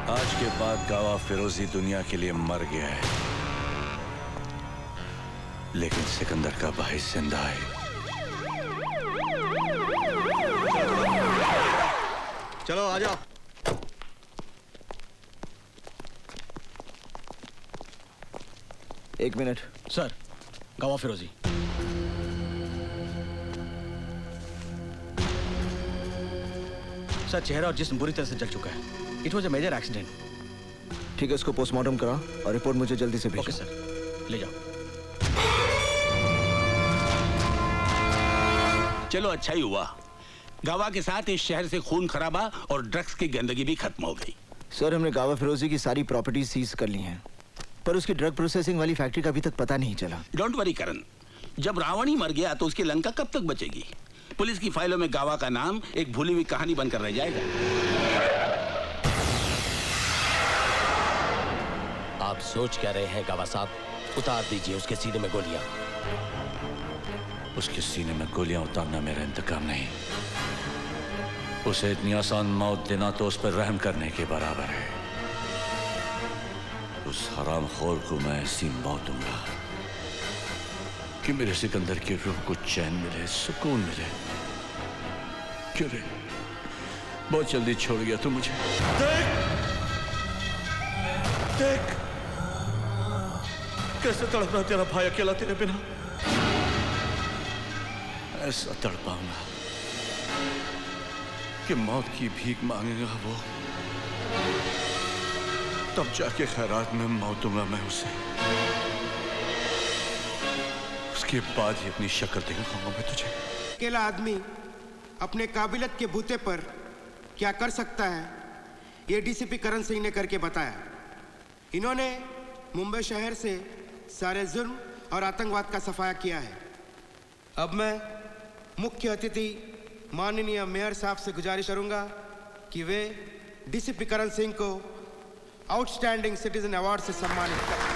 आज के बाद गावा फिरोजी दुनिया के लिए मर गया है, लेकिन सिकंदर का भाई जिंदा है। चलो आ जाओ। एक मिनट सर, गावा फिरोजी। सर, चेहरा और जिस्म बुरी तरह से जल चुका है। It was a major accident. ठीक है, उसको पोस्टमार्टम करा और रिपोर्ट मुझे जल्दी से भेजो। ओके सर, ले जाओ। चलो अच्छा ही हुआ, गावा के साथ इस शहर से खून खराबा और ड्रग्स की गंदगी भी खत्म हो गई। सर, हमने गावा फिरोजी की सारी प्रॉपर्टी सीज कर ली हैं, पर उसकी ड्रग प्रोसेसिंग वाली फैक्ट्री का अभी तक पता नहीं चला। डोंट वरी करण, जब रावण ही मर गया तो उसकी लंका कब तक बचेगी? पुलिस की फाइलों में गावा का नाम एक भूली हुई कहानी बनकर रह जाएगा। आप सोच क्या रहे हैं गावा साहब? उतार दीजिए उसके सीने में गोलियां। उसके सीने में गोलियां उतारना मेरा इंतकाम नहीं, उसे इतनी आसान मौत देना तो उस पर रहम करने के बराबर है। उस हरामखोर को मैं ऐसी मौत दूंगा कि मेरे सिकंदर की रूह को चैन मिले, सुकून मिले। क्यों रे, बहुत जल्दी छोड़ गया तू मुझे। देख देख कैसे तड़प रहा तेरा भाई अकेला तेरे बिना। ऐसा तड़पाऊंगा कि मौत की भीख मांगेगा वो, तब जाके खैरात में मौत दूंगा मैं उसे। उसके बाद ही अपनी शक्ल दिखाऊंगा मैं तुझे। अकेला आदमी अपने काबिलियत के बूते पर क्या कर सकता है, ये डीसीपी करण सिंह ने करके बताया। इन्होंने मुंबई शहर से सारे जुर्म और आतंकवाद का सफाया किया है। अब मैं मुख्य अतिथि माननीय मेयर साहब से गुजारिश करूंगा कि वे डीसीपी करण सिंह को आउटस्टैंडिंग सिटीजन अवार्ड से सम्मानित करें।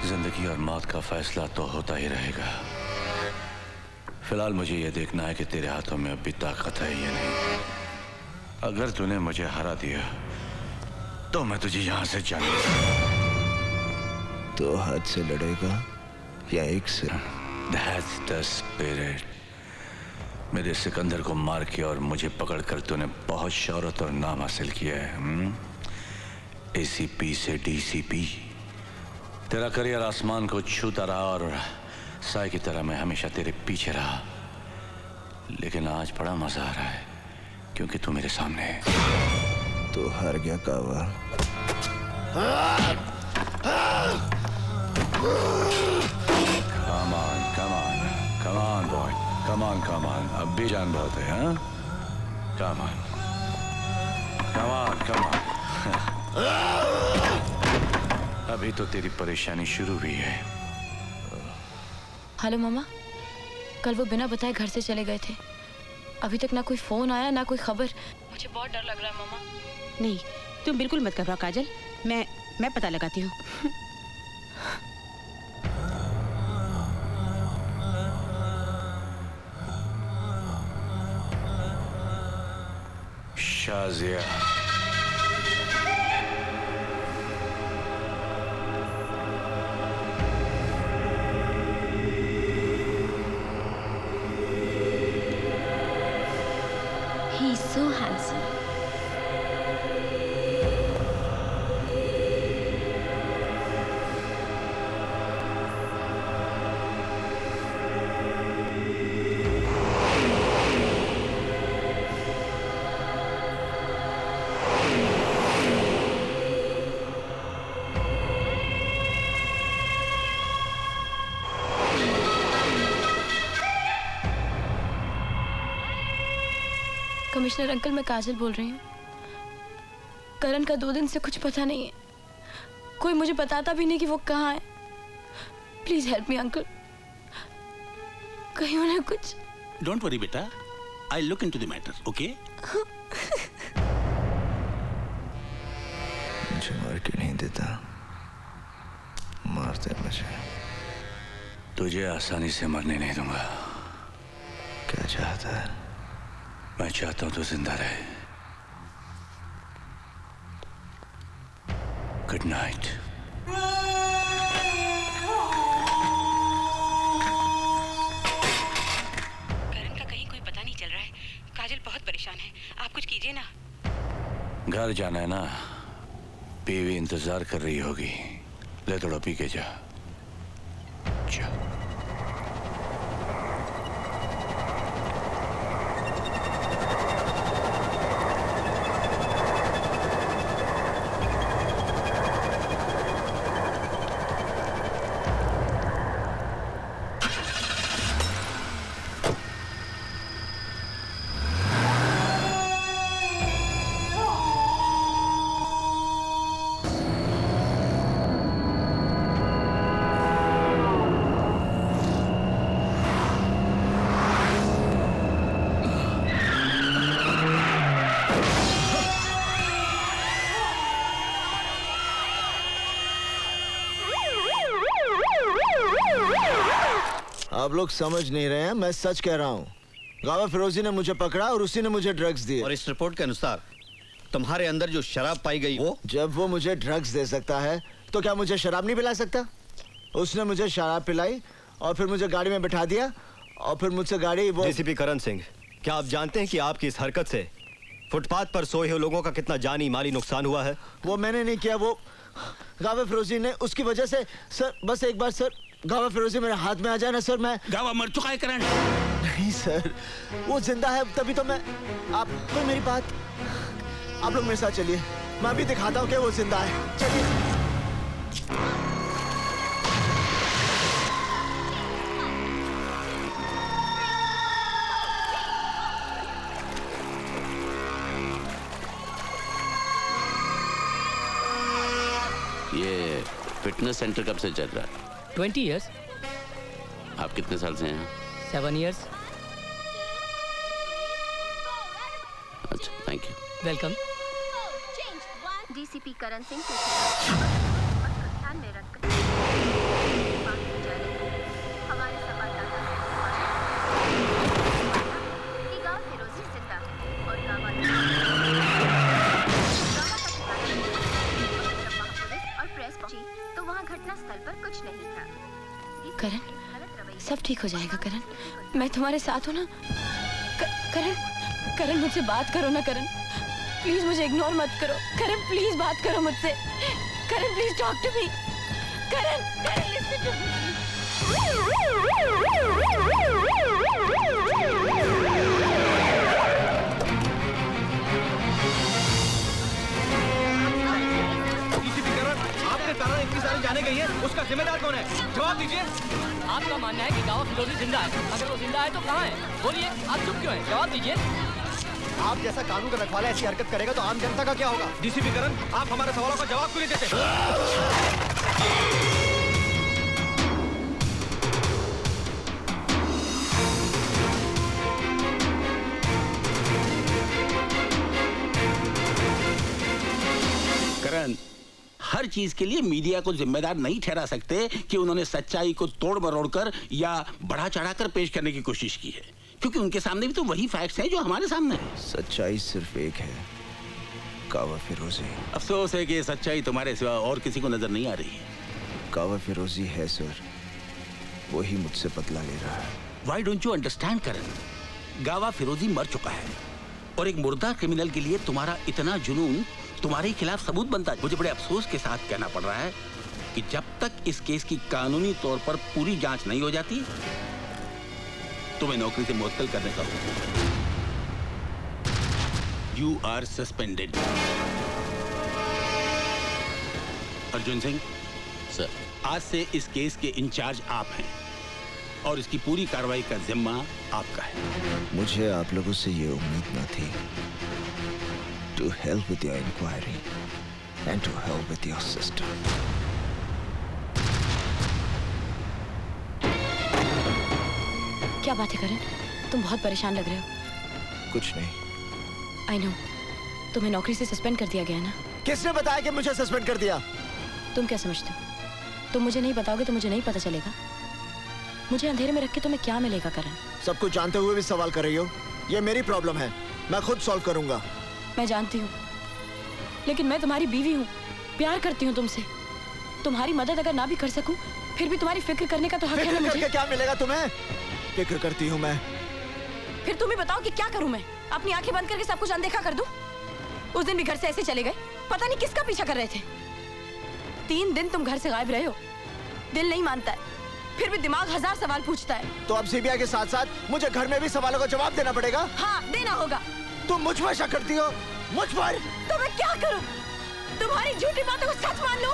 जिंदगी और मौत का फैसला तो होता ही रहेगा। फिलहाल मुझे यह देखना है कि तेरे हाथों में अभी ताकत है या नहीं। अगर तूने मुझे हरा दिया तो मैं तुझे यहां से जाने तो हाथ से लड़ेगा या एक से? That's the spirit। मेरे सिकंदर को मार के और मुझे पकड़कर तूने बहुत शौहरत और नाम हासिल किया है। एसीपी से डीसीपी, तेरा करियर आसमान को छूता रहा और साए की तरह मैं हमेशा तेरे पीछे रहा। लेकिन आज बड़ा मजा आ रहा है क्योंकि तू मेरे सामने है। तो हार गया कावा। Come on, come on, come on boy, come on, come on। अब भी जान बहुत है, हाँ? Come on, come on, come on। अभी तो तेरी परेशानी शुरू हुई है। हेलो मामा, कल वो बिना बताए घर से चले गए थे। अभी तक ना कोई फोन आया ना कोई खबर। मुझे बहुत डर लग रहा है मामा। नहीं, तुम बिल्कुल मत घबराओ काजल, मैं पता लगाती हूँ। Shazia, He's so handsome. Commissioner uncle, मैं काजल बोल रही हूँ। करण का 2 दिन से कुछ पता नहीं है। कोई मुझे बताता भी नहीं कि वो कहाँ है। Please help me uncle. कहीं उन्हें कुछ। डोंट वरी बेटा, I look into the matter, okay? मुझे मार क्यों नहीं देता? मारते मुझे। तुझे आसानी से मरने नहीं दूंगा। क्या चाहता है? मैं चाहता हूं तू जिंदा रहे। Good night. करण का कहीं कोई पता नहीं चल रहा है। काजल बहुत परेशान है, आप कुछ कीजिए ना। घर जाना है ना? बीवी इंतजार कर रही होगी। ले थोड़ा पी के जा। जा। आप लोग समझ नहीं रहे हैं, मैं सच कह रहा हूँ। गावा फिरोजी ने मुझे पकड़ा और उसी ने मुझे ड्रग्स दिए। और इस रिपोर्ट के अनुसार तुम्हारे अंदर जो शराब पाई गई वो जब वो मुझे ड्रग्स दे सकता है तो क्या मुझे शराब नहीं पिला सकता? उसने मुझे शराब पिलाई और फिर मुझे गाड़ी में बिठा दिया और फिर मुझसे गाड़ी वो। डीसीपी करण सिंह, क्या आप जानते हैं कि आपकी इस हरकत से फुटपाथ पर सोए हुए लोगों का कितना जानी माली नुकसान हुआ है? वो मैंने नहीं किया, वो गावा फिरोजी ने। उसकी वजह से सर, बस एक बार सर, गावा फिरोजी मेरे हाथ में आ जाए ना सर, मैं। गावा मर चुका है करण। नहीं सर, वो जिंदा है, तभी तो मैं। आप कोई मेरी बात, आप लोग मेरे साथ चलिए, मैं अभी दिखाता हूँ कि वो जिंदा है। चलिए। ये फिटनेस सेंटर कब से चल रहा है? 20 years. आप कितने साल से हैं? 7 years. अच्छा, thank you. Welcome. DCP Karan Singh ध्यान में रखकर हमारे संवाददाता कि गांव फिरोजी जिंदा है और गांव और प्रेस पहुंची तो वहां घटना स्थल पर कुछ नहीं था। करण, सब ठीक हो जाएगा करण, मैं तुम्हारे साथ हूँ ना। करण, करण मुझसे बात करो ना करण, प्लीज मुझे इग्नोर मत करो। करण प्लीज बात करो मुझसे। Karan please talk to me. Karan, Karan listen to me. Karan इतनी सारी जाने गई है, उसका जिम्मेदार कौन है? जवाब दीजिए। आपका मानना है कि गावा फिरोजी जिंदा है। अगर वो जिंदा है तो कहाँ है? बोलिए, आप चुप क्यों हैं? जवाब दीजिए। आप जैसा कानून का रखवाला ऐसी हरकत करेगा तो आम जनता का क्या होगा? डीसीपी करण, आप हमारे सवालों का जवाब क्यों नहीं देते? करण, हर चीज के लिए मीडिया को जिम्मेदार नहीं ठहरा सकते कि उन्होंने सच्चाई को तोड़ मरोड़ कर या बढ़ा चढ़ाकर पेश करने की कोशिश की है, क्योंकि उनके सामने भी तो वही फैक्ट्स हैं जो हमारे सामने हैं। सच्चाई सिर्फ एक है, गावा फिरोजी। अफसोस है कि ये सच्चाई तुम्हारे सिवा और किसी को नजर नहीं आ रही है। गावा फिरोजी है सर, वही मुझसे बदला ले रहा है। Why don't you understand करण? गावा फिरोजी मर चुका है और एक मुर्दा क्रिमिनल के लिए तुम्हारा इतना जुनून तुम्हारे खिलाफ सबूत बनता है। मुझे बड़े अफसोस के साथ कहना पड़ रहा है कि जब तक इस केस की कानूनी तौर पर पूरी जांच नहीं हो जाती, तुम्हें नौकरी से मुअत्तल करने का हुक्म। You are suspended. Arjun Singh sir, आज से इस केस के इंचार्ज आप हैं। और इसकी पूरी कार्रवाई का जिम्मा आपका है। मुझे आप लोगों से ये उम्मीद न थी। To hell with your inquiry and to hell with your sister. क्या बात है करण? तुम बहुत परेशान लग रहे हो। कुछ नहीं। आई नो, तुम्हें नौकरी से सस्पेंड कर दिया गया ना? किसने बताया कि मुझे सस्पेंड कर दिया? तुम क्या समझते हो? तुम मुझे नहीं बताओगे तो मुझे नहीं पता चलेगा। मुझे अंधेरे में रख के तुम्हें क्या मिलेगा करण? सब कुछ जानते हुए भी सवाल कर रही हो? ये मेरी प्रॉब्लम है, मैं खुद सॉल्व करूंगा। मैं जानती हूँ, लेकिन मैं तुम्हारी बीवी हूँ, प्यार करती हूँ तुमसे। तुम्हारी मदद अगर ना भी कर सकूं, फिर भी तुम्हारी फिक्र करने का तो हक है ना मुझे। करके क्या मिलेगा तुम्हें? फिक्र करती हूँ मैं। फिर तुम ही बताओ कि क्या करूं मैं? अपनी आंखें बंद करके सब कुछ अनदेखा कर दूं? उस दिन भी घर से ऐसे चले गए, पता नहीं किसका पीछा कर रहे थे। 3 दिन तुम घर से गायब रहे हो। दिल नहीं मानता है, फिर भी दिमाग 1000 सवाल पूछता है। तो अब सीबीआई के साथ साथ मुझे घर में भी सवालों का जवाब देना पड़ेगा? हाँ, देना होगा। तुम मुझ पर शक करती हो? मुझ पर? तो मैं क्या करूं? तुम्हारी झूठी बातों को सच मान लूं?